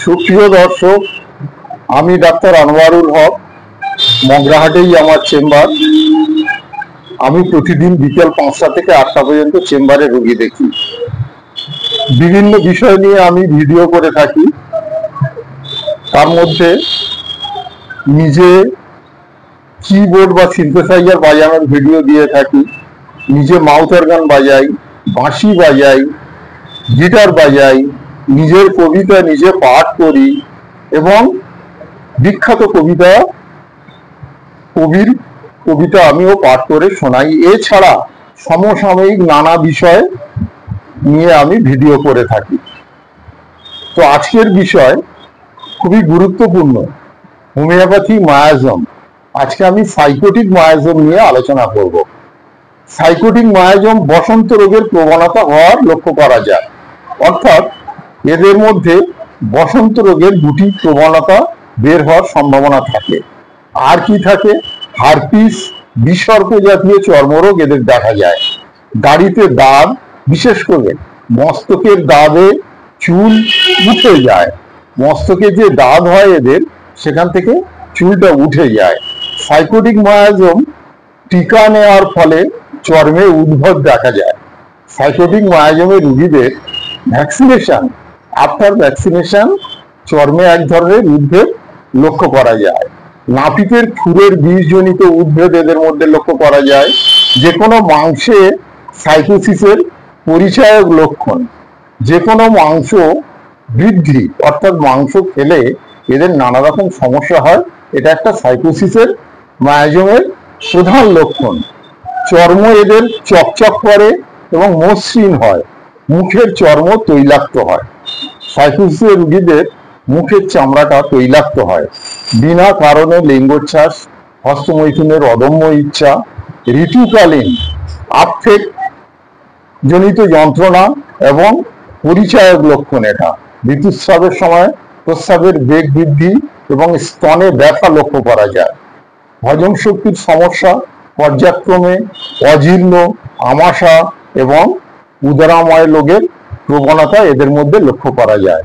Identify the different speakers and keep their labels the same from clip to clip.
Speaker 1: সুপ্রিয় দর্শক, আমি ডাক্তার আনোয়ারুল হক, মগরাহাটেই আমার চেম্বার। আমি প্রতিদিন বিকেল 5টা থেকে 8টা পর্যন্ত চেম্বারে রোগী দেখি। বিভিন্ন বিষয় নিয়ে আমি ভিডিও করে থাকি। তার মধ্যে নিজে কিবোর্ড বা সিনথেসাইজার বাজানোর ভিডিও দিয়ে থাকি, নিজে মাউথ অর্গান বাজাই, বাঁশি বাজাই, গিটার বাজাই, নিজের কবিতা নিজে পাঠ করি এবং বিখ্যাত কবির কবিতা আমিও পাঠ করে শোনাই। এছাড়া সমসাময়িক নানা বিষয় নিয়ে আমি ভিডিও করে থাকি। তো আজকের বিষয় খুবই গুরুত্বপূর্ণ, হোমিওপ্যাথি মায়াজম। আজকে আমি সাইকোটিক মায়াজম নিয়ে আলোচনা করব। সাইকোটিক মায়াজম বসন্ত রোগের প্রবণতা হওয়ার লক্ষ্য করা যায়, অর্থাৎ এদের মধ্যে বসন্ত রোগের দুটি প্রবণতা বের হওয়ার সম্ভাবনা থাকে। আর কি থাকে? হারপিস, বিসর্প জাতীয় চর্মরোগ এদের দেখা যায়। দাড়িতে দাগ, বিশেষ করে মস্তকের দাগে চুল উঠে যায়। মস্তকে যে দাগ হয় এদের, সেখান থেকে চুলটা উঠে যায়। সাইকোটিক মায়াজম টিকা নেওয়ার ফলে চর্মে উদ্ভব দেখা যায়। সাইকোটিক মায়াজমের রোগীদের ভ্যাকসিনেশন, আফটার ভ্যাকসিনেশন চর্মে এক ধরনের উদ্ভেদ লক্ষ্য করা যায়। নাপিতের খুরের বীজজনিত উদ্ভেদ এদের মধ্যে লক্ষ্য করা যায়। যে কোনো মাংসে সাইকোসিসের পরিচায়ক লক্ষণ। যে কোনো মাংস বৃদ্ধি, অর্থাৎ মাংস খেলে এদের নানা রকম সমস্যা হয়, এটা একটা সাইকোসিসের মায়াজমের প্রধান লক্ষণ। চর্ম এদের চকচক করে এবং মসৃণ হয়। মুখের চর্ম তৈলাক্ত হয়। সাইকোসিসের রোগীদের মুখের চামড়াটা তৈলাক্ত হয়। বিনা কারণে লিঙ্গোচ্ছ্বাস, হস্তমৈথুনের অদম্য ইচ্ছা, ঋতুকালীন আক্ষেপ জনিত যন্ত্রণা এবং পরিচায়ক লক্ষণ এটা। ঋতুস্রাবের সময় প্রস্রাবের বেগ বৃদ্ধি এবং স্তনে ব্যথা লক্ষ্য করা যায়। হজম শক্তির সমস্যা, পর্যায়ক্রমে অজীর্ণ, আমাশা এবং উদরাময় রোগের প্রবণতা এদের মধ্যে লক্ষ্য করা যায়।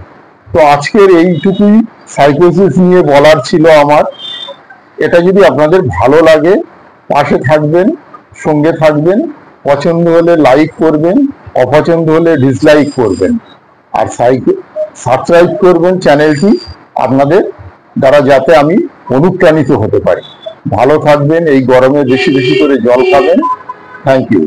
Speaker 1: তো আজকের এইটুকুই সাইকোসিস নিয়ে বলার ছিল আমার। এটা যদি আপনাদের ভালো লাগে, পাশে থাকবেন, সঙ্গে থাকবেন। পছন্দ হলে লাইক করবেন, অপছন্দ হলে ডিসলাইক করবেন। আর সাবস্ক্রাইব করবেন চ্যানেলটি আপনাদের দ্বারা, যাতে আমি অনুপ্রাণিত হতে পারি। ভালো থাকবেন। এই গরমে বেশি বেশি করে জল খাবেন। Thank you.